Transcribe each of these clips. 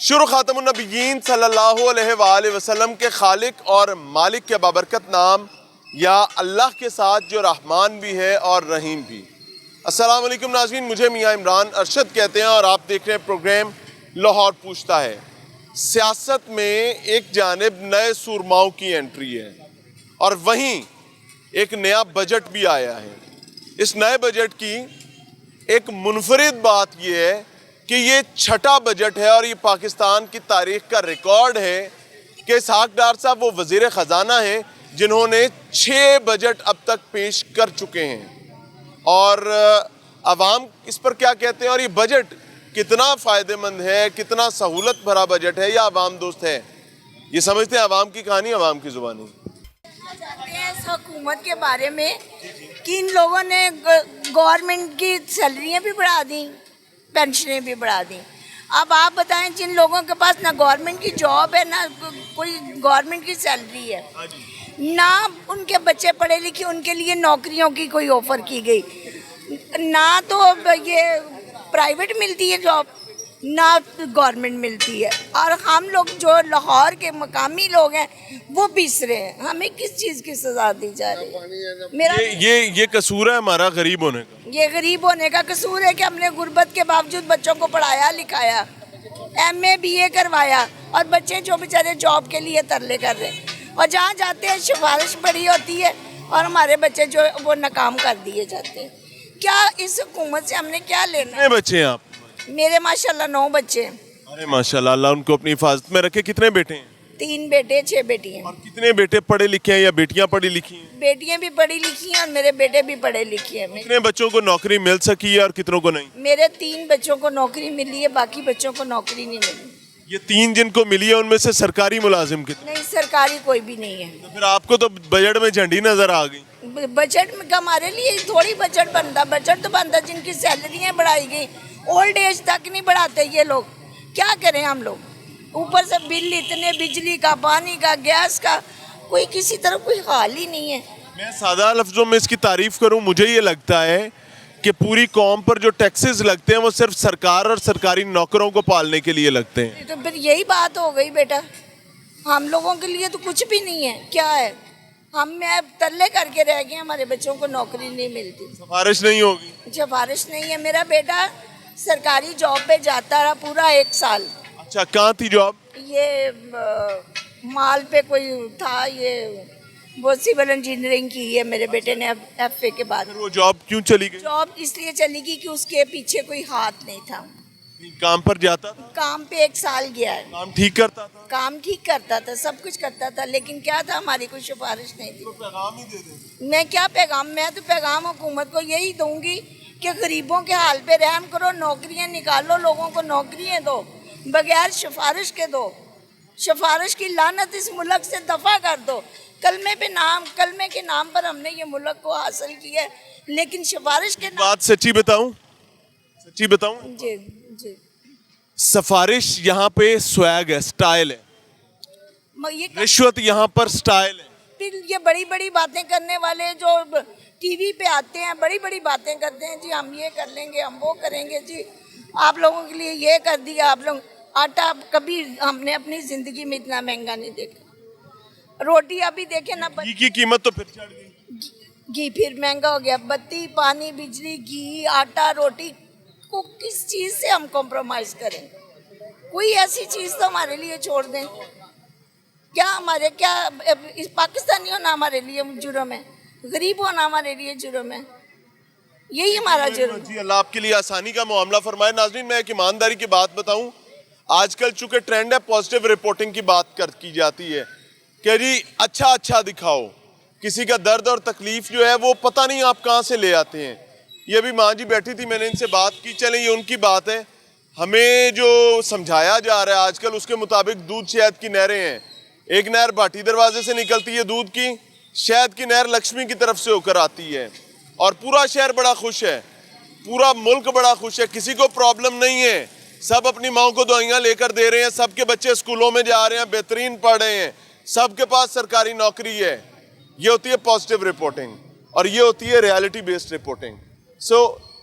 شروع خاتم النبیین صلی اللہ علیہ وآلہ وسلم کے خالق اور مالک کے بابرکت نام یا اللہ کے ساتھ جو رحمان بھی ہے اور رحیم بھی۔ السلام علیکم ناظرین، مجھے میاں عمران ارشد کہتے ہیں اور آپ دیکھ رہے ہیں پروگرام لاہور پوچھتا ہے۔ سیاست میں ایک جانب نئے سورماؤں کی انٹری ہے اور وہیں ایک نیا بجٹ بھی آیا ہے۔ اس نئے بجٹ کی ایک منفرد بات یہ ہے کہ یہ چھٹا بجٹ ہے اور یہ پاکستان کی تاریخ کا ریکارڈ ہے کہ اسحاق ڈار صاحب وہ وزیر خزانہ ہیں جنہوں نے 6 بجٹ اب تک پیش کر چکے ہیں، اور عوام اس پر کیا کہتے ہیں اور یہ بجٹ کتنا فائدہ مند ہے، کتنا سہولت بھرا بجٹ ہے یا عوام دوست ہے، یہ سمجھتے ہیں عوام کی کہانی، عوام کی زبانی۔ اس حکومت کے بارے میں کہ ان لوگوں نے گورنمنٹ کی سیلریاں بھی بڑھا دیں، پینشنیں بھی بڑھا دیں۔ اب آپ بتائیں، جن لوگوں کے پاس نہ گورنمنٹ کی جاب ہے، نہ کوئی گورنمنٹ کی سیلری ہے، نہ ان کے بچے پڑھے لکھے، ان کے لیے نوکریوں کی کوئی آفر کی گئی، نہ تو یہ پرائیویٹ ملتی ہے جاب، نہ گورنمنٹ ملتی ہے، اور ہم لوگ جو لاہور کے مقامی لوگ ہیں وہ پیس رہے ہیں۔ ہمیں کس چیز کی سزا دی جا رہی ہے؟ میرا یہ قصور ہے ہمارا غریب ہونے کا، یہ غریب ہونے کا قصور ہے کہ ہم نے غربت کے باوجود بچوں کو پڑھایا لکھایا، MA BA کروایا، اور بچے جو بیچارے جاب کے لیے ترلے کر رہے ہیں، اور جہاں جاتے ہیں سفارش پڑی ہوتی ہے اور ہمارے بچے جو وہ ناکام کر دیے جاتے ہیں۔ کیا اس حکومت سے ہم نے کیا لینا؟ کتنے بچے ہیں آپ؟ میرے ماشاءاللہ 9 بچے ہیں۔ ارے ماشاءاللہ، اللہ ان کو اپنی حفاظت میں رکھے۔ کتنے بیٹے ہیں؟ 3 بیٹے 6 بیٹی ہیں۔ اور کتنے بیٹے پڑھے لکھے ہیں یا بیٹیاں پڑھی لکھی ہیں؟ بیٹیاں بھی پڑھی لکھی ہیں اور میرے بیٹے بھی پڑھے لکھے ہیں۔ کتنے بچوں کو نوکری مل سکی ہے اور کتنوں کو نہیں؟ میرے 3 بچوں کو نوکری ملی ہے، باقی بچوں کو نوکری نہیں ملی۔ یہ 3 جن کو ملی ہے ان میں سے سرکاری ملازم کتنے؟ نہیں، سرکاری کوئی بھی نہیں ہے۔ تو پھر آپ کو تو بجٹ میں جھنڈی نظر آ گئی۔ بجٹ میں ہمارے لیے تھوڑی بجٹ بنتا، بجٹ تو بنتا جن کی سیلریاں بڑھائی گئی، اولڈ ایج تک نہیں بڑھاتے یہ لوگ۔ کیا کریں ہم لوگ؟ اوپر سے بل اتنے، بجلی کا، پانی کا، گیس کا، کوئی کسی طرح کوئی حال ہی نہیں ہے۔ میں سادہ لفظوں میں اس کی تعریف کروں، مجھے یہ لگتا ہے کہ پوری قوم پر جو ٹیکسز لگتے ہیں وہ صرف سرکار اور سرکاری نوکروں کو پالنے کے لیے لگتے ہیں۔ تو پھر یہی بات ہو گئی بیٹا، ہم لوگوں کے لیے تو کچھ بھی نہیں ہے۔ کیا ہے؟ ہم میں ترلے کر کے رہ گئے، ہمارے بچوں کو نوکری نہیں ملتی، سفارش نہیں ہوگی؟ سفارش نہیں ہے۔ میرا بیٹا سرکاری جاب پہ جاتا رہا پورا 1 سال۔ اچھا، کہاں تھی جاب؟ یہ مال پہ کوئی تھا، یہ وہ سول انجینئرنگ کی ہے میرے بیٹے نے FA کے بعد۔ وہ جاب کیوں چلی گئی؟ جاب اس لیے چلی گئی کہ اس کے پیچھے کوئی ہاتھ نہیں تھا، کام پر جاتا تھا؟ کام پہ 1 سال گیا ہے، کام ٹھیک کرتا تھا؟ کام ٹھیک کرتا تھا، سب کچھ کرتا تھا، لیکن کیا تھا، ہماری کوئی سفارش نہیں تھی۔ پیغام ہی دے دیں۔ میں کیا پیغام، میں تو پیغام حکومت کو یہی دوں گی کہ غریبوں کے حال پہ رحم کرو، نوکریاں نکالو، لوگوں کو نوکریاں دو، بغیر سفارش کے دو، سفارش کی لعنت اس ملک سے دفع کر دو۔ کلمے کے نام پر ہم نے یہ ملک کو حاصل کیا ہے، لیکن سفارش کے نام بات سچی بتاؤں؟ سچی بتاؤں؟ جی جی، سفارش یہاں پہ سویگ ہے، سٹائل ہے، یہ رشوت یہاں پر سٹائل ہے۔ پھر یہ بڑی بڑی باتیں کرنے والے جو TV پہ آتے ہیں، بڑی بڑی باتیں کرتے ہیں، جی ہم یہ کر لیں گے، ہم وہ کریں گے، جی آپ لوگوں کے لیے یہ کر دیا، آپ لوگ آٹا کبھی ہم نے اپنی زندگی میں اتنا مہنگا نہیں دیکھا، روٹی ابھی دیکھیں نا، گھی کی قیمت تو پھر چڑھ گئی، گھی پھر مہنگا ہو گیا، بتی، پانی، بجلی، گھی، آٹا، روٹی کو کس چیز سے ہم کمپرومائز کریں؟ کوئی ایسی چیز تو ہمارے لیے چھوڑ دیں۔ کیا اس پاکستانی ہونا ہمارے لیے جرم ہے؟ غریب ہونا ہمارے لیے جرم ہے؟ یہی ہمارا جرم ہے۔ جی اللہ آپ کے لیے آسانی کا معاملہ فرمائے۔ ناظرین، میں ایک ایمانداری کی بات بتاؤں، آج کل چونکہ ٹرینڈ ہے پازیٹیو رپورٹنگ کی بات کی جاتی ہے کہ جی اچھا دکھاؤ، کسی کا درد اور تکلیف جو ہے وہ پتہ نہیں آپ کہاں سے لے آتے ہیں۔ یہ بھی ماں جی بیٹھی تھی، میں نے ان سے بات کی، چلیں یہ ان کی بات ہے، ہمیں جو سمجھایا جا رہا ہے آج کل اس کے مطابق دودھ شہد کی نہریں ہیں، ایک نہر بھاٹی دروازے سے نکلتی ہے دودھ کی، شہد کی نہر لکشمی کی طرف سے ہو کر آتی ہے، اور پورا شہر بڑا خوش ہے، پورا ملک بڑا خوش ہے، کسی کو پرابلم نہیں ہے، سب اپنی ماں کو دعائیاں لے کر دے رہے ہیں، سب کے بچے اسکولوں میں جا رہے ہیں، بہترین پڑھ رہے ہیں، سب کے پاس سرکاری نوکری ہے۔ یہ ہوتی ہے پازیٹیو رپورٹنگ، اور یہ ہوتی ہے ریالٹی بیسڈ رپورٹنگ۔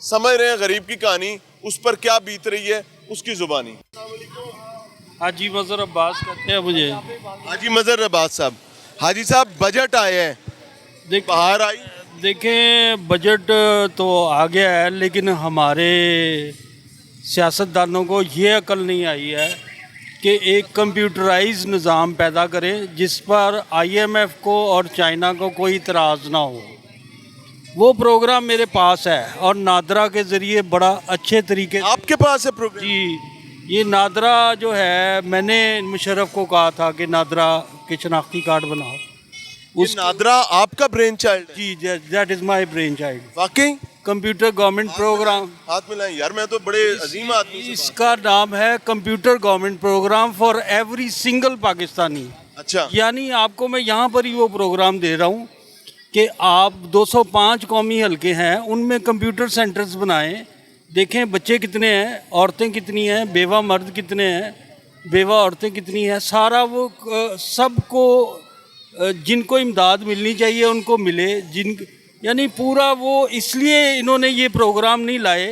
سمجھ رہے ہیں غریب کی کہانی، اس پر کیا بیت رہی ہے، اس کی زبانی۔ हाजी मजहर अब्बास कहते हैं मुझे। हाजी मजहर अब्बास साहब, हाजी साहब बजट आए हैं, बाहर आई, देखें बजट तो आ गया है, लेकिन हमारे सियासतदानों को ये अकल नहीं आई है कि एक कंप्यूटराइज निज़ाम पैदा करें जिस पर IMF को और चाइना को कोई इतराज़ ना हो। वो प्रोग्राम मेरे पास है और नादरा के ज़रिए बड़ा अच्छे तरीके आपके पास है प्रोग्राम? जी, ये नादरा जो है, मैंने मुशर्रफ को कहा था कि नादरा के शनाख्ती कार्ड बनाओ। उस नादरा आपका ब्रेन चाइल्ड है? जी, that is my brain child. वाकई? कंप्यूटर गवर्नमेंट प्रोग्राम, हाथ मिलाएं यार, मैं तो बड़े अजीम आदमी से इसका नाम है computer government program for every single Pakistani. अच्छा, यानी आपको मैं यहाँ पर ही वो प्रोग्राम दे रहा हूँ कि आप 205 कौमी हलके हैं, उनमें कंप्यूटर सेंटर्स बनाएं, देखें बच्चे कितने हैं, औरतें कितनी हैं, बेवा मर्द कितने हैं, बेवा औरतें कितनी हैं, सारा वो सबको जिनको इमदाद मिलनी चाहिए उनको मिले, यानी पूरा वो, इसलिए इन्होंने ये प्रोग्राम नहीं लाए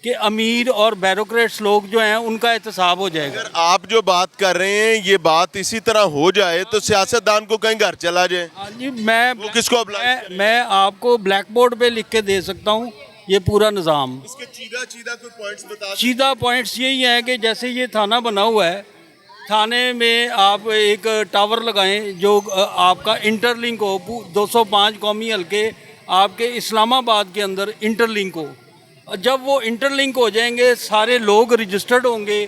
कि अमीर और ब्यूरोक्रेट्स लोग जो हैं उनका एहतसाब हो जाएगा। अगर आप जो बात कर रहे हैं ये बात इसी तरह हो जाए तो सियासतदान को कहीं घर चला जाए। हाँ जी, वो किसको apply मैं आपको ब्लैक बोर्ड पे लिख के दे सकता हूँ ये पूरा निज़ाम। इसके चीदा कोई पॉइंट्स बता। सीधा पॉइंट्स यही हैं कि जैसे ये थाना बना हुआ है, थाने में आप एक टावर लगाएं जो आपका इंटरलिंक हो, 205 कौमी हलके आपके इस्लामाबाद के अंदर इंटरलिंक हो। जब वो इंटरलिंक हो जाएंगे सारे लोग रजिस्टर्ड होंगे,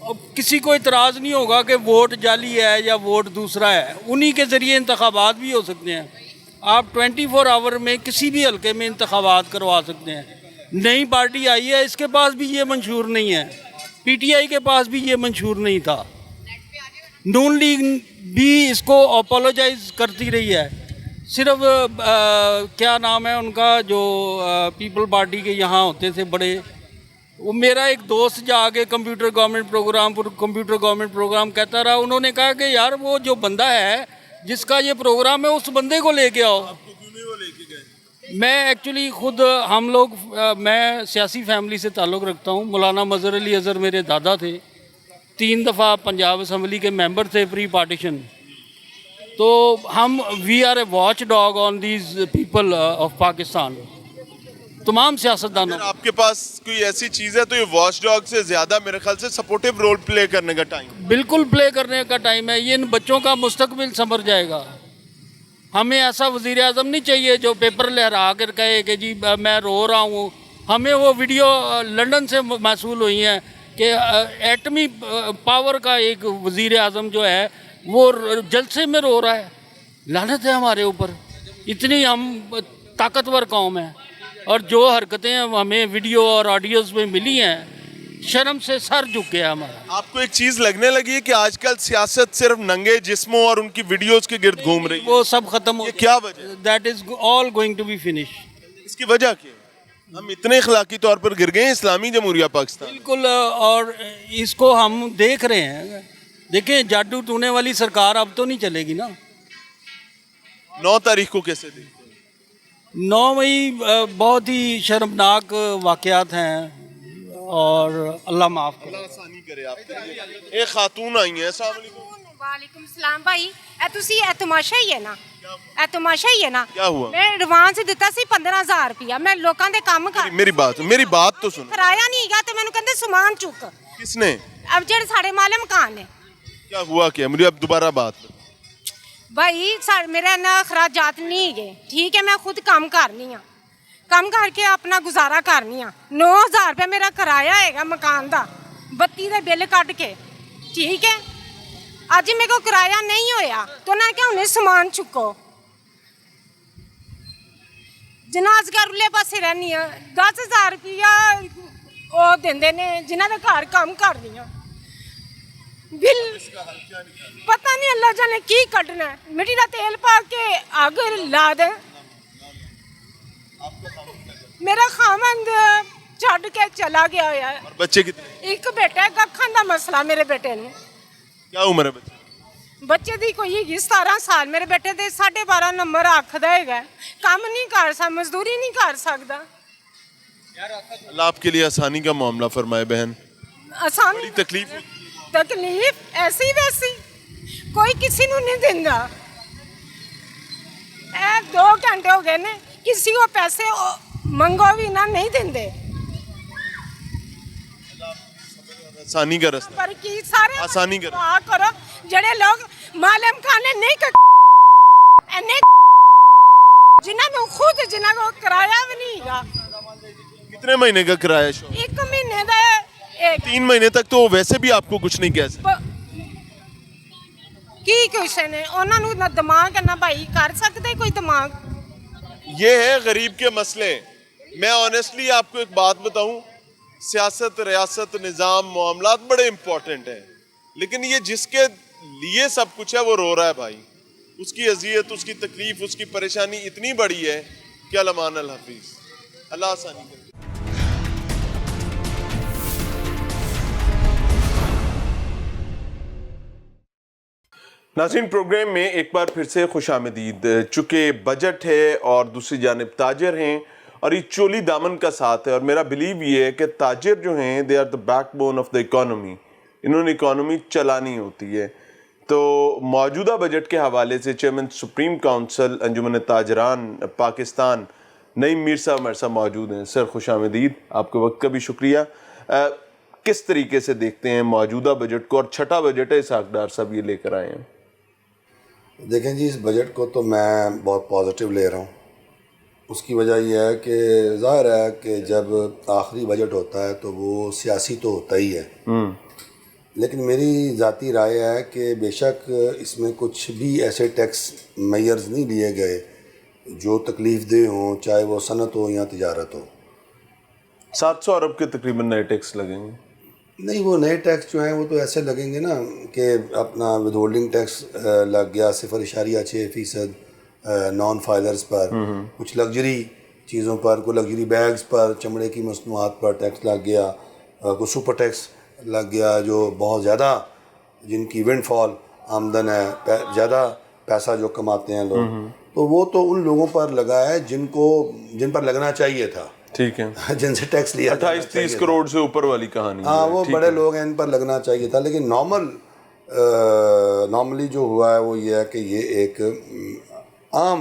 अब किसी को इतराज़ नहीं होगा कि वोट जाली है या वोट दूसरा है, उन्हीं के ज़रिए इंतखाबात भी हो सकते हैं। आप 24 आवर में किसी भी हलके में इंतखाबात करवा सकते हैं। नई पार्टी आई है, इसके पास भी ये मंशूर नहीं है, PTI के पास भी ये मंशूर नहीं था, नून लीग भी इसको अपोलोजाइज करती रही है। सिर्फ क्या नाम है उनका जो पीपल पार्टी के यहाँ होते थे बड़े, वो मेरा एक दोस्त जाके कंप्यूटर गवर्नमेंट प्रोग्राम कहता रहा, उन्होंने कहा कि यार वो जो बंदा है जिसका ये प्रोग्राम है उस बंदे को लेके आओ। मैं एक्चुअली खुद हम लोग मैं सियासी फैमिली से ताल्लुक़ रखता हूँ। मौलाना मज़हर अली अज़हर मेरे दादा थे, 3 दफ़ा पंजाब असम्बली के मेंबर थे प्री पार्टीशन। तो हम we are a watch dog on these people of Pakistan, तमाम सियासतदानों। आपके पास कोई ऐसी चीज़ है तो ये वॉच डॉग से ज़्यादा मेरे ख्याल से सपोर्टिव रोल प्ले करने का टाइम, बिल्कुल प्ले करने का टाइम है। ये इन बच्चों का मुस्तकबिल संवर जाएगा। हमें ऐसा वज़ीर आज़म नहीं चाहिए जो पेपर लहरा कर कहे कि जी मैं रो रहा हूँ। हमें वो वीडियो लंदन से मौसूल हुई हैं कि एटमी पावर का एक वज़ीर आज़म जो है वो जलसे में रो रहा है। लानत है हमारे ऊपर, इतनी हम ताकतवर कौम है और जो हरकतें हमें वीडियो और ऑडियोज़ में मिली हैं, शर्म से सर झुक गया हमारा। आपको एक चीज़ लगने लगी है कि आजकल सियासत सिर्फ नंगे जिस्मों और उनकी वीडियोस के गिर्द घूम रही है? वो सब ख़त्म हो, क्या वजह? That is all going to be finish. इसकी वजह क्या? हम इतने इखलाकी तौर पर गिर गए हैं इस्लामी जमहूरिया पाकिस्तान। बिल्कुल, और इसको हम देख रहे हैं। देखें, जादू टूने वाली सरकार अब तो नहीं चलेगी ना। 9 तारीख को कैसे देखते हैं? 9 मई बहुत ही शर्मनाक वाक़यात हैं और अल्लाह माफ़ करे। अल्लाह आसानी करे आपके लिए। एक खातून आई है। अस्सलाम वालेकुम। वालेकुम सलाम भाई, ਇਹ ਤਮਾਸ਼ਾ ਹੀ ਹੈ ਨਾ, ਇਹ ਤਮਾਸ਼ਾ ਹੀ ਹੈ ਨਾ। क्या हुआ? मैं एडवांस ਦਿੱਤਾ ਸੀ 15000 ਰੁਪਇਆ, मैं ਲੋਕਾਂ ਦੇ ਕੰਮ ਕਰ मेरी बात तो सुनो। ਕਰਾਇਆ ਨਹੀਂ ਹੈਗਾ ਤੇ ਮੈਨੂੰ ਕਹਿੰਦੇ ਸਮਾਨ ਚੁੱਕ। किसने? अब ਜਿਹੜੇ ਸਾਡੇ ਮਾਲੇ ਮਕਾਨ ਨੇ क्या हुआ? क्या मुझे अब दोबारा बात। ਭਾਈ ਮੇਰਾ ਨਾ ਖਰਾਜਾਤ ਨਹੀਂ ਹੈਗੇ, ਠੀਕ ਹੈ, ਮੈਂ ਖੁਦ ਕੰਮ ਕਰਨੀ ਆ, ਕੰਮ ਕਰਕੇ ਆਪਣਾ ਗੁਜ਼ਾਰਾ ਕਰਨੀ ਆ। 9000 ਰੁਪਏ ਮੇਰਾ ਕਿਰਾਇਆ ਹੈਗਾ ਮਕਾਨ ਦਾ, ਬੱਤੀ ਦੇ ਬਿੱਲ ਕੱਢ ਕੇ, ਠੀਕ ਹੈ। ਅੱਜ ਮੇਰੇ ਕੋਲ ਕਿਰਾਇਆ ਨਹੀਂ ਹੋਇਆ ਤਾਂ ਉਹਨਾਂ ਨੇ ਕਿਹਾ ਹੁਣੇ ਸਮਾਨ ਚੁੱਕੋ। ਜਨਾਜ਼ਗਾਰ ਉਰਲੇ ਪਾਸੇ ਰਹਿੰਦੀ ਆ, 10000 ਰੁਪਇਆ ਉਹ ਦਿੰਦੇ ਨੇ ਜਿਨ੍ਹਾਂ ਦੇ ਘਰ ਕੰਮ ਕਰਦੀ ਆ। ਬਿੱਲ ਪਤਾ ਨਹੀਂ ਅੱਲਾ ਜਾਣੇ ਕੀ ਕੱਢਣਾ, ਮਿੱਟੀ ਦਾ ਤੇਲ ਪਾ ਕੇ ਅੱਗ ਲਾ ਦੇ। ਮੇਰਾ ਖਾਮੰਦ ਛੱਡ ਕੇ ਚਲਾ ਗਿਆ ਹੋਇਆ ਹੈ। और बच्चे कितने? ਇੱਕ ਬੇਟਾ, ਅੱਖਾਂ ਦਾ ਮਸਲਾ ਮੇਰੇ ਬੇਟੇ ਨੂੰ। क्या उम्र है बच्चे? ਬੱਚੇ ਦੀ ਕੋਈ ਹੈਗੀ 17 ਸਾਲ। ਮੇਰੇ ਬੇਟੇ ਦੇ 12.5 ਨੰਬਰ ਆਖਦਾ ਹੈਗਾ, ਕੰਮ ਨਹੀਂ ਕਰ ਸਕਦਾ, ਮਜ਼ਦੂਰੀ ਨਹੀਂ ਕਰ ਸਕਦਾ। अल्लाह आपके लिए आसानी का मामला फरमाए बहन। आसान बड़ी तकलीफ होती है। ਤਕਲੀਫ ਐਸੀ ਵੈਸੀ ਕੋਈ ਕਿਸੇ ਨੂੰ ਨਹੀਂ ਦਿੰਦਾ। ਇਹ 2 ਘੰਟੇ ਹੋ ਗਏ ਨੇ, ਕਿਸੇ ਕੋ ਪੈਸੇ ਮੰਗੋ ਵੀ ਨਾ, ਨਹੀਂ ਦਿੰਦੇ। आसानी का रास्ता, ਪਰ ਕੀ ਸਾਰੇ ਆਸਾਨੀ ਕਰੋ। ਦੁਆ ਕਰੋ ਜਿਹੜੇ ਲੋਕ ਮਾਲਮ ਖਾਨੇ ਨਹੀਂ ਐਨੇ ਜਿਨ੍ਹਾਂ ਨੂੰ ਖੁਦ ਜਿਨ੍ਹਾਂ ਕੋ ਕਿਰਾਇਆ ਵੀ ਨਹੀਂ ਹੈਗਾ। कितने महीने का किराया शॉप? 1 ਮਹੀਨੇ ਦਾ 3 महीने तक तो वैसे भी आपको कुछ नहीं कह सकते। ਕੀ ਕਿਸੇ ਨੇ ਉਹਨਾਂ ਨੂੰ ਨਾ ਦਿਮਾਗ ਹੈ ਨਾ ਭਾਈ ਕਰ ਸਕਦੇ ਕੋਈ ਦਿਮਾਗ। ये है गरीब के मसले। मैं ऑनेस्टली आपको एक बात बताऊं, सियासत, रियासत, निज़ाम, मामलात बड़े इंपॉर्टेंट हैं, लेकिन ये जिसके लिए सब कुछ है वो रो रहा है भाई। उसकी अजियत, उसकी तकलीफ, उसकी परेशानी इतनी बड़ी है कि अलमान अल हफीज़, अल्लाह आसानी करे। नाज़रीन, प्रोग्राम में एक बार फिर से खुशामदीद। चूँकि बजट है और दूसरी जानिब ताजर हैं और ये चोली दामन का साथ है, और मेरा बिलीव ये है कि ताजर जो हैं they are the backbone of the economy. इन्होंने इकॉनमी चलानी होती है। तो मौजूदा बजट के हवाले से chairman supreme council Anjuman Tajiran Pakistan Naeem Mir sahab हमारे साथ मौजूद हैं। सर खुशामदीद, आपके वक्त का भी शुक्रिया। किस तरीके से देखते हैं मौजूदा बजट को, और छठा बजट है इसहाक़ डार साहब ये लेकर आए हैं? देखें जी, इस बजट को तो मैं बहुत पॉजिटिव ले रहा हूँ। उसकी वजह यह है कि ज़ाहिर है कि जब आखिरी बजट होता है तो वो सियासी तो होता ही है, लेकिन मेरी ज़ाती राय है कि बेशक इसमें कुछ भी ऐसे टैक्स मेयर्स नहीं लिए गए जो तकलीफ़ दे हों, चाहे वो सनत हो या तिजारत हो। 700 अरब के तकरीबन नए टैक्स लगेंगे। नहीं, वो नए टैक्स जो हैं वो तो ऐसे लगेंगे ना कि अपना विद होल्डिंग टैक्स लग गया 0.6% नॉन फाइलर्स पर, कुछ लग्जरी चीज़ों पर, कोई लग्जरी बैग्स पर, चमड़े की मसनूआत पर टैक्स लग गया, कोई सुपर टैक्स लग गया जो बहुत ज़्यादा जिनकी विंडफॉल आमदन है, ज़्यादा पैसा जो कमाते हैं लोग, तो वो तो उन लोगों पर लगा है जिन पर लगना चाहिए था। ठीक है, जिनसे टैक्स लिया 28-30 करोड़ से ऊपर वाली कहानी। हाँ, वो बड़े लोग हैं, इन पर लगना चाहिए था। लेकिन नॉर्मली जो हुआ है वो ये है कि ये एक आम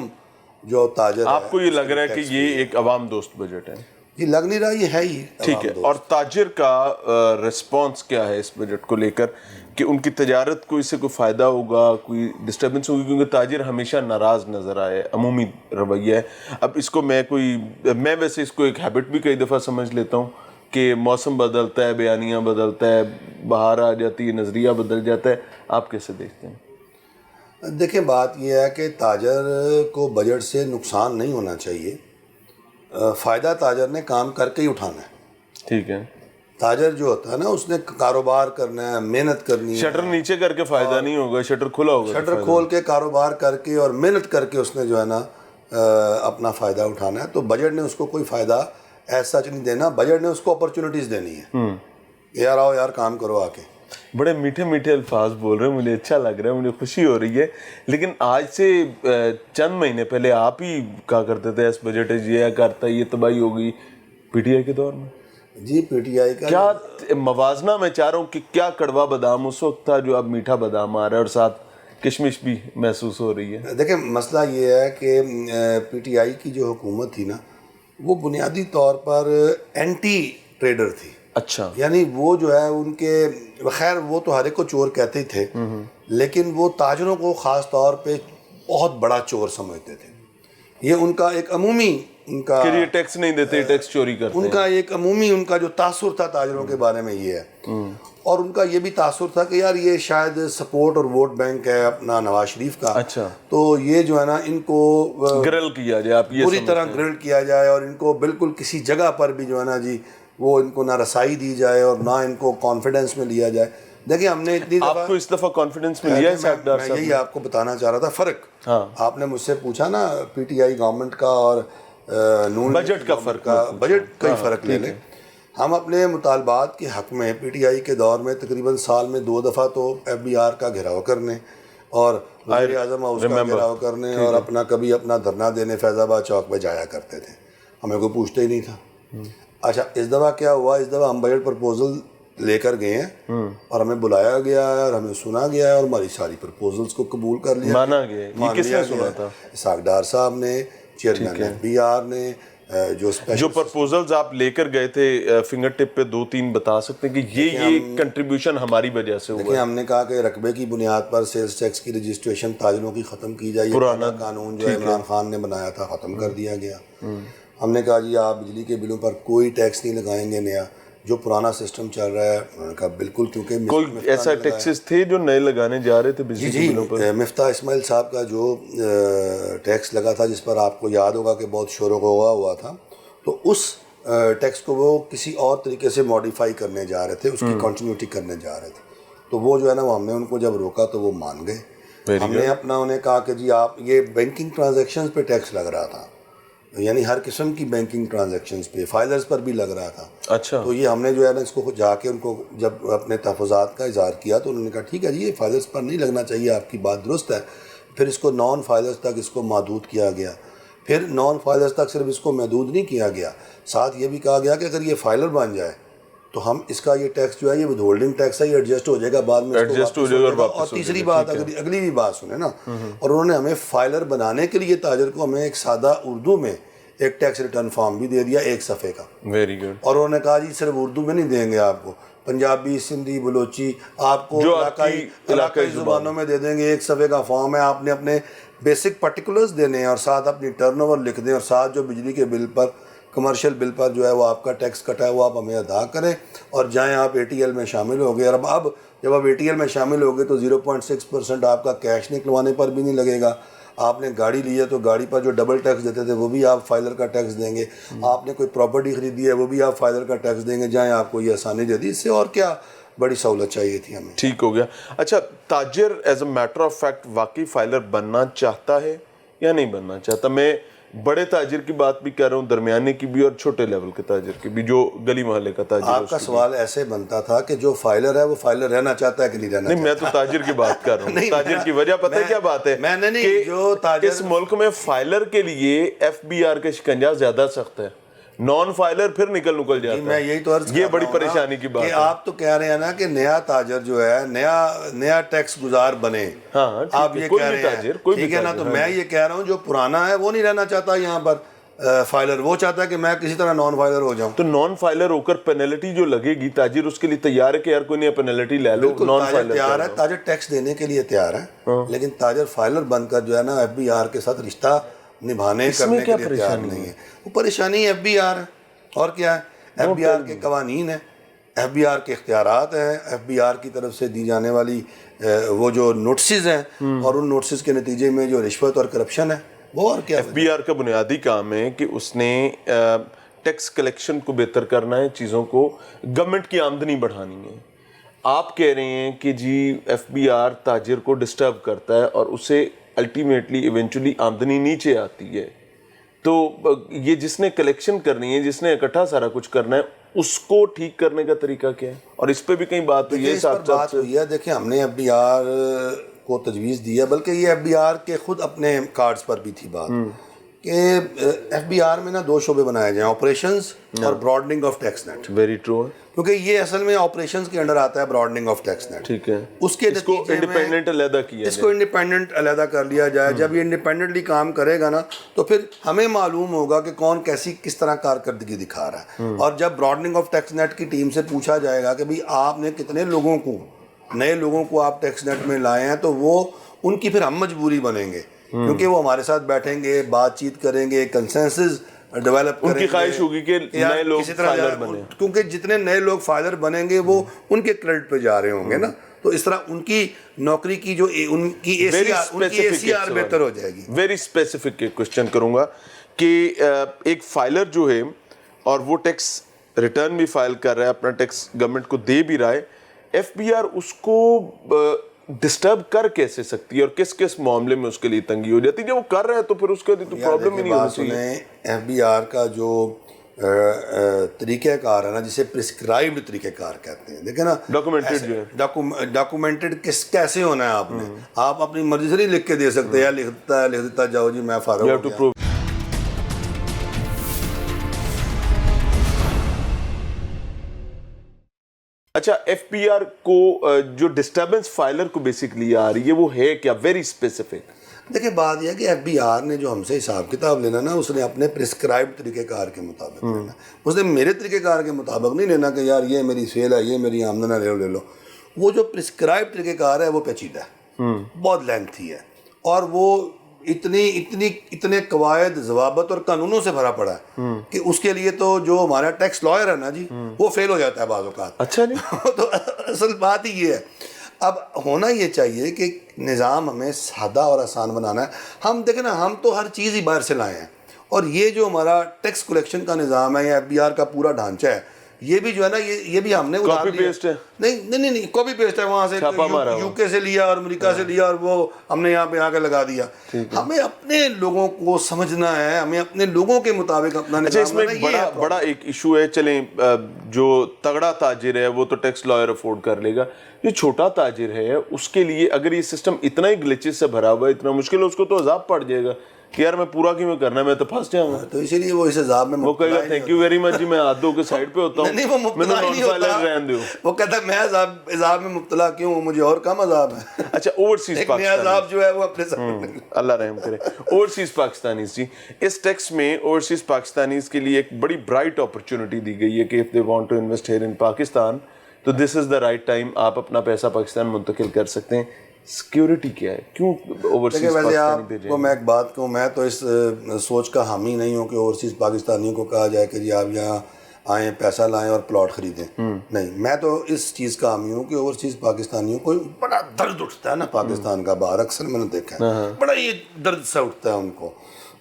जो ताजर है, आपको ये लग रहा है कि ये एक अवाम दोस्त बजट है? ये लग नहीं रहा, ये है ही ठीक है। और ताजिर का रिस्पॉन्स क्या है इस बजट को लेकर, कि उनकी तजारत को इससे कोई फ़ायदा होगा, कोई डिस्टर्बेंस होगी? क्योंकि ताजिर हमेशा नाराज़ नज़र आए, अमूमी रवैया है। अब इसको मैं वैसे इसको एक हैबिट भी कई दफ़ा समझ लेता हूँ कि मौसम बदलता है, बयानियाँ बदलता है, बहार आ जाती है, नज़रिया बदल जाता है। आप कैसे देखते हैं? देखें, बात यह है कि ताजर को बजट से नुकसान नहीं होना चाहिए। फ़ायदा ताजर ने काम करके ही उठाना है। ठीक है। ताजर जो होता है ना, उसने कारोबार करना है, मेहनत करनी है। शटर नीचे करके फ़ायदा नहीं होगा, शटर खुला होगा। शटर खोल के कारोबार करके और मेहनत करके उसने जो है ना अपना फ़ायदा उठाना है। तो बजट ने उसको कोई फ़ायदा ऐसा नहीं देना, बजट ने उसको अपॉर्चुनिटीज़ देनी है। यार आओ यार, काम करो आके। बड़े मीठे मीठे अल्फाज बोल रहे हैं, मुझे अच्छा लग रहा है, मुझे खुशी हो रही है। लेकिन आज से चंद महीने पहले आप ही कहा करते थे, इस बजट ये करता, ये तबाही हो गई पीटीआई के दौर में। जी, पीटीआई का क्या मवाजना मैं चाह रहा हूँ कि क्या कड़वा बादाम उस वक्त था जो अब मीठा बादाम आ रहा है, और साथ किशमिश भी महसूस हो रही है? देखिए, मसला ये है कि पीटीआई की जो हुकूमत थी ना, वो बुनियादी तौर पर एंटी ट्रेडर थी। अच्छा। यानी वो जो है उनके, खैर वो तो हर एक को चोर कहते ही थे, लेकिन वो ताजरों को ख़ास तौर पे बहुत बड़ा चोर समझते थे। ये उनका एक अमूमी उनका कि ये टैक्स नहीं देते, टैक्स चोरी करते हैं। उनका एक अमूमी उनका जो तासुर था ताजरों के बारे में ये है। और उनका ये भी तासुर था कि यार ये शायद सपोर्ट और वोट बैंक है अपना नवाज शरीफ का। अच्छा। तो ये जो है ना, इनको ग्रिल किया जाए, आप ये पूरी तरह ग्रिल किया जाए, और इनको बिल्कुल किसी जगह पर भी जो है ना जी, वो इनको ना रसाई दी जाए और ना इनको कॉन्फिडेंस में लिया जाए। देखिए, हमने इतनी दफ़ा, आपको इस दफ़ा कॉन्फिडेंस में लिया है इसहाक़ डार साहब? यही आपको बताना चाह रहा था फ़र्क। हाँ। आपने मुझसे पूछा ना पीटीआई गवर्नमेंट का और नून बजट का फ़र्क, बजट का ही फ़र्क ले लें। हम अपने मुतालबात के हक़ में पीटीआई के दौर में तकरीबन साल में 2 दफ़ा तो FBR का घेराव करने और वज़ीर आज़म हाउस का घेराव करने और कभी अपना धरना देने फैज़ाबाद चौक पर जाया करते थे। हमें कोई पूछते ही नहीं था। अच्छा, इस दफ़ा क्या हुआ, इस दफ़ा हम बजट प्रपोजल लेकर गए हैं और हमें बुलाया गया है और हमें सुना गया है और हमारी सारी प्रपोजल्स को कबूल कर लिया, माना गया। ये किसने सुना था? इसहाक डार साहब ने, चेयरमैन FBR ने, जो प्रपोजल्स आप लेकर गए थे फिंगर टिप पे 2-3 बता सकते हैं कि ये कंट्रीब्यूशन हमारी वजह से हुआ? देखिए, हमने कहा कि रकबे की बुनियाद पर सेल्स टैक्स की रजिस्ट्रेशन ताजरों की ख़त्म की जाए। पुराना कानून जो इमरान खान ने बनाया था ख़त्म कर दिया गया। हमने कहा जी आप बिजली के बिलों पर कोई टैक्स नहीं लगाएंगे नया, जो पुराना सिस्टम चल रहा है। उन्होंने कहा बिल्कुल, क्योंकि कोई ऐसा टैक्सेस थे जो नए लगाने जा रहे थे बिजली के बिलों पर? मिफ्ता इस्माइल साहब का जो टैक्स लगा था, जिस पर आपको याद होगा कि बहुत शोर हुआ हुआ था, तो उस टैक्स को वो किसी और तरीके से मॉडिफाई करने जा रहे थे, उसकी कंटिन्यूटी करने जा रहे थे। तो वो जो है ना, वो हमने उनको जब रोका तो वो मान गए। हमने अपना उन्हें कहा कि जी आप, ये बैंकिंग ट्रांजैक्शंस पे टैक्स लग रहा था, यानी हर किस्म की बैंकिंग ट्रांजैक्शंस पे, फाइलर्स पर भी लग रहा था। अच्छा। तो ये हमने जो है ना इसको जाके उनको जब अपने तहफ़्फ़ुज़ात का इज़हार किया तो उन्होंने कहा ठीक है जी ये फाइलर्स पर नहीं लगना चाहिए, आपकी बात दुरुस्त है। फिर इसको नॉन फाइलर्स तक इसको महदूद किया गया। फिर नॉन फाइलर्स तक सिर्फ इसको महदूद नहीं किया गया, साथ ये भी कहा गया कि अगर ये फाइलर बन जाए तो हम इसका ये टैक्स जो है, ये विदहोल्डिंग टैक्स है, ये एडजस्ट हो जाएगा बाद में, एडजस्ट हो जाएगा। और तीसरी बात, अगली भी बात सुने ना, और उन्होंने हमें फाइलर बनाने के लिए ताजर को हमें एक सादा उर्दू में एक टैक्स रिटर्न फॉर्म भी दे दिया, 1 सफ़े का। Very good. और उन्होंने कहा जी सिर्फ उर्दू में नहीं देंगे आपको, पंजाबी, सिंधी, बलोची, आपको इलाकाई ज़ुबानों में दे देंगे। 1 सफ़े का फॉर्म है, आपने अपने बेसिक पर्टिकुलर्स देने हैं और साथ अपनी टर्नओवर लिख दें, और साथ जो बिजली के बिल पर, कमर्शियल बिल पर जो है वो आपका टैक्स कटा है वो आप हमें अदा करें और जाएँ आप ATL में शामिल हो गए। और अब जब आप ATL में शामिल हो गए तो 0.6% आपका कैश निकलवाने पर भी नहीं लगेगा। आपने गाड़ी ली है तो गाड़ी पर जो डबल टैक्स देते थे वो भी आप फाइलर का टैक्स देंगे। आपने कोई प्रॉपर्टी खरीदी है वो भी आप फाइलर का टैक्स देंगे। जाएँ, आपको ये आसानी दे दी, इससे और क्या बड़ी सहूलत चाहिए थी हमें। ठीक हो गया। अच्छा, ताजिर as a matter of fact वाकई फाइलर बनना चाहता है या नहीं बनना चाहता? मैं बड़े ताजिर की बात भी कर रहा हूँ, दरमियाने की भी और छोटे लेवल के ताजिर की भी, जो गली मोहल्ले का ताजिर। आपका सवाल ऐसे बनता था कि जो फाइलर है वो फाइलर रहना चाहता है कि नहीं रहना चाहता? नहीं, मैं तो ताजिर की बात कर रहा हूँ। ताजिर की वजह पता है क्या बात है? मैंने नहीं, जो ताजिर इस मुल्क में फाइलर के लिए FBR के शिकंजा ज्यादा सख्त है, नॉन फाइलर फिर निकल जाता है। मैं यही तो अर्ज ये बड़ी परेशानी की बात है। आप तो कह रहे हैं ना कि नया ताजर जो है नया टैक्स गुजार बने। हाँ, आप ये कह रहे हैं, ठीक है ना? तो मैं ये कह रहा हूँ जो पुराना है वो नहीं रहना चाहता यहाँ पर फाइलर, वो चाहता है कि मैं किसी तरह नॉन फाइलर हो जाऊँ। तो नॉन फाइलर होकर पेनल्टी जो लगेगी, ताजिर उसके लिए तैयार है कि यार कोई नहीं पेनल्टी ले लो? नॉन फाइलर तैयार है, ताजर टैक्स देने के लिए तैयार है, लेकिन ताजर फाइलर बनकर जो है ना FBR के साथ रिश्ता निभाने करने के लिए तैयार नहीं है। वो परेशानी FBR है और क्या है? FBR के कवानीन है, FBR के इख्तियारात हैं, FBR की तरफ से दी जाने वाली वो जो नोटिस हैं और उन नोटिस के नतीजे में जो रिश्वत और करप्शन है वो, और क्या। FBR का बुनियादी काम है कि उसने टैक्स कलेक्शन को बेहतर करना है, चीज़ों को, गवर्नमेंट की आमदनी बढ़ानी है। आप कह रहे हैं कि जी FBR ताजिर को डिस्टर्ब करता है और उसे अल्टीमेटली इवेंचुअली आमदनी नीचे आती है। तो ये जिसने कलेक्शन करनी है, जिसने इकट्ठा सारा कुछ करना है, उसको ठीक करने का तरीका क्या है? और इस पे भी कई बात हुई है, बात हुई है। देखिए, हमने FBR को तजवीज़ दिया, बल्कि ये FBR के खुद अपने कार्ड्स पर भी थी बात कि FBR में ना 2 शोबे बनाए जाएं, ऑपरेशंस और broadening of tax net. Very true है, क्योंकि ये असल में ऑपरेशंस के अंडर आता है ब्रॉडनिंग ऑफ टैक्स नेट। ठीक है, उसके इसको इंडिपेंडेंट अलग किया, इसको इंडिपेंडेंट अलग कर लिया जाए। जब ये इंडिपेंडेंटली काम करेगा ना तो फिर हमें मालूम होगा कि कौन किस तरह कारकर्दगी दिखा रहा है। और जब ब्रॉडनिंग ऑफ टैक्स नेट की टीम से पूछा जाएगा कि भाई आपने कितने लोगों को, नए लोगों को आप टैक्स नेट में लाए हैं, तो वो उनकी फिर हम मजबूरी बनेंगे, क्योंकि वो हमारे साथ बैठेंगे, बातचीत करेंगे, कंसेंसस डेवलप करेंगे। उनकी ख्वाहिश होगी कि नए लोग फाइलर बने, क्योंकि जितने नए लोग फाइलर बनेंगे वो उनके क्रेडिट पे जा रहे होंगे ना, तो इस तरह उनकी नौकरी की जो उनकी ACR बेहतर हो जाएगी। वेरी स्पेसिफिक क्वेश्चन करूंगा कि एक फाइलर जो है और वो टैक्स रिटर्न भी फाइल कर रहा है, अपना टैक्स गवर्नमेंट को दे भी रहा है, FBR उसको डिस्टर्ब कर कैसे सकती है और किस किस मामले में उसके लिए तंगी हो जाती है? जब वो कर रहे हैं तो फिर उसके लिए तो प्रॉब्लम ही नहीं होती है। FBR का जो तरीक़ेकार है ना, जिसे प्रिस्क्राइब्ड तरीक़ेकार कहते हैं, देखे ना, डॉक्यूमेंटेड जो है, डॉक्यूमेंटेड कैसे होना है आपने, आप अपनी मर्जी से नहीं लिख के दे सकते, या लिख देता जाओ जी मैं फारग हो गया। اچھا ایف پی آر کو جو ڈسٹربنس فائلر کو بیسکلی آ رہی ہے وہ ہے کیا ویری اسپیسیفک؟ دیکھیں بات یہ ہے کہ ایف بی آر نے جو ہم سے حساب کتاب لینا نا، اس نے اپنے پرسکرائب طریقہ کار کے مطابق لینا، اس نے میرے طریقہ کار کے مطابق نہیں لینا کہ یار یہ میری سیل ہے، یہ میری آمدن ہے، لے لو. وہ جو پرسکرائب طریقہ کار ہے وہ پیچیدہ ہے، بہت لینتھی ہے، اور وہ اتنے قواعد، ضوابط اور قانونوں سے بھرا پڑا ہے کہ اس کے لیے تو جو ہمارا ٹیکس لائر ہے نا جی، وہ فیل ہو جاتا ہے بعض اوقات. اچھا جی. تو اصل بات ہی یہ ہے. اب ہونا یہ چاہیے کہ نظام ہمیں سادہ اور آسان بنانا ہے. ہم دیکھیں نا، ہم تو ہر چیز ہی باہر سے لائے ہیں، اور یہ جو ہمارا ٹیکس کلیکشن کا نظام ہے یا ایف بی آر کا پورا ڈھانچہ ہے، یہ بھی جو ہے نا یہ بھی ہم نے کاپی پیسٹ ہے؟ نہیں کاپی پیسٹ ہے، وہاں سے یو کے سے لیا اور امریکہ سے لیا اور وہ ہم نے یہاں پہ آ کے لگا دیا. ہمیں اپنے لوگوں کو سمجھنا ہے، ہمیں اپنے لوگوں کے مطابق اپنا اچھا اس نظام میں بنانا. ایک بڑا ایک ایشو ہے. چلیں جو تگڑا تاجر ہے وہ تو ٹیکس لائر افورڈ کر لے گا، جو چھوٹا تاجر ہے اس کے لیے اگر یہ سسٹم اتنا ہی گلیچز سے بھرا ہوا ہے، اتنا مشکل ہے، اس کو تو عذاب پڑ جائے گا کہ یار میں پورا کیوں کرنا ہے، میں تو پھنس جاؤں گا. تو اسی لیے وہ اس عذاب میں وہ کہے گا تھینک یو ویری مچ جی، میں ہاتھ دھو کے سائڈ پہ ہوتا ہوں، نہیں وہ مبتلا ہی نہیں ہوتا، وہ کہتا ہے میں عذاب میں مبتلا کیوں ہوں، مجھے اور کم عذاب ہے. اچھا اوورسیز نیا عذاب جو ہے وہ اپنے سامنے. اللہ رحم کرے. اوورسیز پاکستانیز جی، اس ٹیکس میں اوورسیز پاکستانیز کے لیے ایک بڑی برائٹ اپرچونٹی دی گئی ہے کہ if they want to invest here in Pakistan تو دس از دا رائٹ ٹائم، آپ اپنا پیسہ پاکستان منتقل کر سکتے ہیں. سیکیورٹی کیا ہے، کیوں اوورسیز ویسے آپ پاکستانی بھیجیں؟ کو میں ایک بات کہوں، میں تو اس سوچ کا حامی نہیں ہوں کہ اوورسیز پاکستانیوں کو کہا جائے کہ جی آپ یہاں آئیں، پیسہ لائیں اور پلاٹ خریدیں. نہیں، میں تو اس چیز کا حامی ہوں کہ اوورسیز پاکستانیوں کو بڑا درد اٹھتا ہے نا پاکستان کا باہر، اکثر میں نے دیکھا ہے بڑا یہ درد سا اٹھتا ہے ان کو.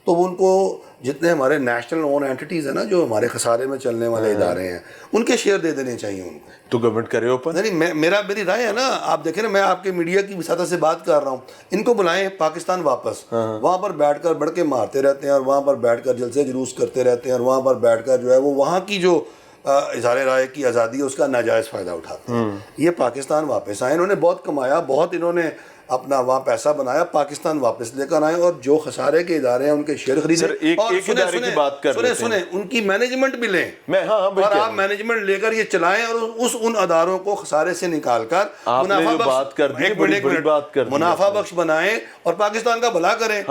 تو ان کو جتنے ہمارے نیشنل اون اینٹیز ہیں نا، جو ہمارے خسارے میں چلنے والے ادارے ہیں، ان کے شیئر دے دینے چاہیے ان کو. تو گورنمنٹ کرے اوپن. نہیں میری رائے ہے نا، آپ دیکھیں نا، میں آپ کے میڈیا کی وساطت سے بات کر رہا ہوں، ان کو بلائیں پاکستان واپس، وہاں پر بیٹھ کر بڑھ کے مارتے رہتے ہیں، اور وہاں پر بیٹھ کر جلسے جلوس کرتے رہتے ہیں، اور وہاں پر بیٹھ کر جو ہے وہ وہاں کی جو اظہار رائے کی آزادی ہے اس کا ناجائز فائدہ اٹھاتے ہیں. یہ پاکستان واپس آئے، انہوں نے بہت کمایا، بہت انہوں نے اپنا وہاں پیسہ بنایا، پاکستان واپس لے کر آئے، اور جو خسارے کے ادارے ہیں ان کے شیئر خریدیں. ایک ادارے کی بات کر لیتے ہیں، سنیں ان کی مینجمنٹ بھی لیں، اور آپ مینجمنٹ لے کر یہ چلائیں، اور ان اداروں کو خسارے سے نکال کر منافع بخش بنائیں اور پاکستان کا بھلا کریں.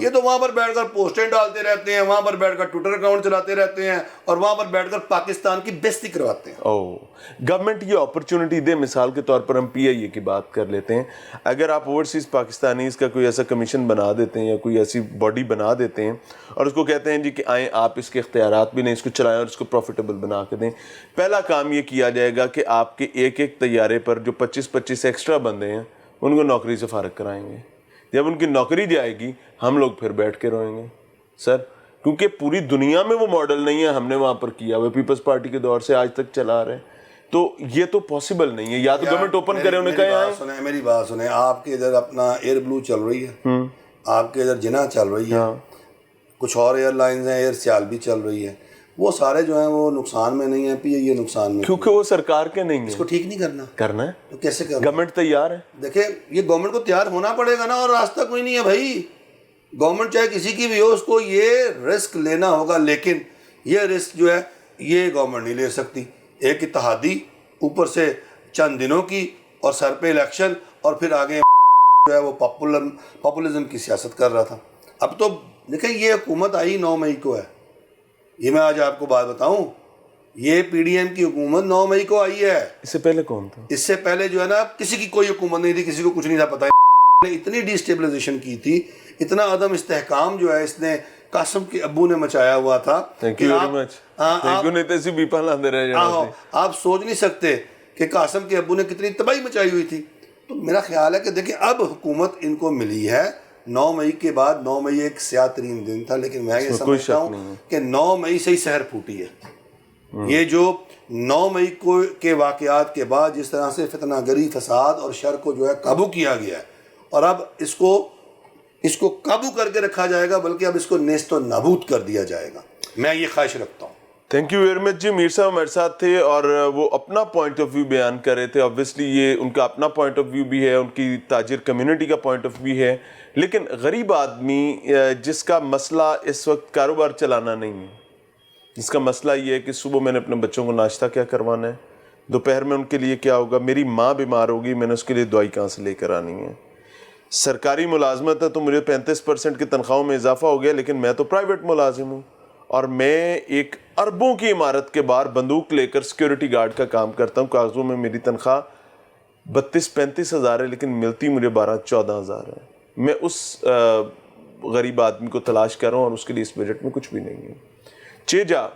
یہ تو وہاں پر بیٹھ کر پوسٹیں ڈالتے رہتے ہیں، وہاں پر بیٹھ کر ٹویٹر اکاؤنٹ چلاتے رہتے ہیں، اور وہاں پر بیٹھ کر پاکستان کی بےزتی کرواتے ہیں. گورنمنٹ یہ اپرچونٹی دے. مثال کے طور پر ہم پی آئی اے کی بات کر لیتے ہیں. اگر آپ اوورسیز پاکستانیز کا کوئی ایسا کمیشن بنا دیتے ہیں یا کوئی ایسی باڈی بنا دیتے ہیں اور اس کو کہتے ہیں جی کہ آئیں آپ اس کے اختیارات بھی نہیں، اس کو چلائیں اور اس کو پروفیٹیبل بنا کے دیں، پہلا کام یہ کیا جائے گا کہ آپ کے ایک طیارے پر جو 25 ایکسٹرا بندے ہیں ان کو نوکری سے فارغ کرائیں گے. جب ان کی نوکری جائے گی ہم لوگ پھر بیٹھ کے روئیں گے سر، کیونکہ پوری دنیا میں وہ ماڈل نہیں ہے، ہم نے وہاں پر کیا ہوا پیپلز پارٹی کے دور سے آج تک چلا رہے ہیں. تو یہ تو پاسبل نہیں ہے. یا تو گورنمنٹ اوپن کرے، انہیں کہیں آئیں. میری بات سنیں، آپ کے ادھر اپنا ایئر بلو چل رہی ہے، آپ کے ادھر جناح چل رہی ہے، کچھ اور ایئر لائنز ہیں، ایئر سیال بھی چل رہی ہے، وہ سارے جو ہیں وہ نقصان میں نہیں ہیں. پی یہ نقصان میں، کیونکہ وہ سرکار کے نہیں ہیں. اس کو ٹھیک نہیں کرنا ہے تو کیسے کرنا؟ گورنمنٹ تیار ہے. دیکھیں یہ گورنمنٹ کو تیار ہونا پڑے گا نا، اور راستہ کوئی نہیں ہے بھائی. گورنمنٹ چاہے کسی کی بھی ہو، اس کو یہ رسک لینا ہوگا، لیکن یہ رسک جو ہے یہ گورنمنٹ نہیں لے سکتی. ایک اتحادی اوپر سے چند دنوں کی اور سر پہ الیکشن، اور پھر آگے جو ہے وہ پاپولزم کی سیاست کر رہا تھا. اب تو دیکھیں یہ حکومت آئی 9 مئی کو ہے. یہ میں آج آپ کو بات بتاؤں، یہ پی ڈی ایم کی حکومت 9 مئی کو آئی ہے. اس سے پہلے کون تھا؟ اس سے پہلے جو ہے نا کسی کی کوئی حکومت نہیں تھی، کسی کو کچھ نہیں تھا پتہ. نے اتنی ڈی اسٹیبلائزیشن کی تھی، اتنا عدم استحکام جو ہے اس نے قاسم کے ابو نے مچایا ہوا تھا. آپ سوچ نہیں سکتے کہ قاسم کے ابو نے کتنی تباہی مچائی ہوئی تھی. تو میرا خیال ہے کہ دیکھیں اب حکومت ان کو ملی ہے 9 مئی کے بعد. 9 مئی ایک سیاہ ترین دن تھا، لیکن میں یہ سمجھتا ہوں کہ 9 مئی سے ہی سحر پھوٹی ہے. یہ جو 9 مئی کو کے واقعات کے بعد جس طرح سے فتنہ گری، فساد اور شر کو جو ہے قابو کیا گیا ہے، اور اب اس کو قابو کر کے رکھا جائے گا، بلکہ اب اس کو نیست و نابود کر دیا جائے گا. میں یہ خواہش رکھتا ہوں. تھینک یو ویری مچ جی. میر صاحب ہمارے ساتھ تھے اور وہ اپنا پوائنٹ آف ویو بیان کر رہے تھے. آبویسلی یہ ان کا اپنا پوائنٹ آف ویو بھی ہے، ان کی تاجر کمیونٹی کا پوائنٹ آف ویو ہے، لیکن غریب آدمی جس کا مسئلہ اس وقت کاروبار چلانا نہیں ہے، جس کا مسئلہ یہ ہے کہ صبح میں نے اپنے بچوں کو ناشتہ کیا کروانا ہے، دوپہر میں ان کے لیے کیا ہوگا, میری ماں بیمار ہوگی, میں نے اس کے لیے دوائی کہاں سے لے کر آنی ہے. سرکاری ملازمت ہے تو مجھے 35% کی تنخواہوں میں اضافہ ہو گیا, لیکن میں تو پرائیویٹ ملازم ہوں اور میں ایک اربوں کی عمارت کے باہر بندوق لے کر سیکیورٹی گارڈ کا کام کرتا ہوں. کاغذوں میں میری تنخواہ 32-35 ہزار ہے, لیکن ملتی مجھے 12-14 ہزار ہے. میں اس غریب آدمی کو تلاش کر رہا ہوں اور اس کے لیے اس بجٹ میں کچھ بھی نہیں ہے. چیجا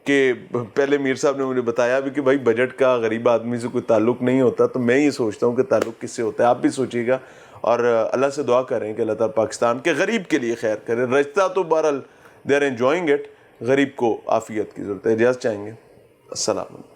کہ پہلے میر صاحب نے مجھے بتایا بھی کہ بھائی بجٹ کا غریب آدمی سے کوئی تعلق نہیں ہوتا, تو میں یہ سوچتا ہوں کہ تعلق کس سے ہوتا ہے. آپ بھی سوچیے گا اور اللہ سے دعا کریں کہ اللہ تعالیٰ پاکستان کے غریب کے لیے خیر کرے. رشتہ تو بہرحال دے آر انجوائنگ اٹ, غریب کو عافیت کی ضرورت ہے. اجازت چاہیں گے, السلام علیکم.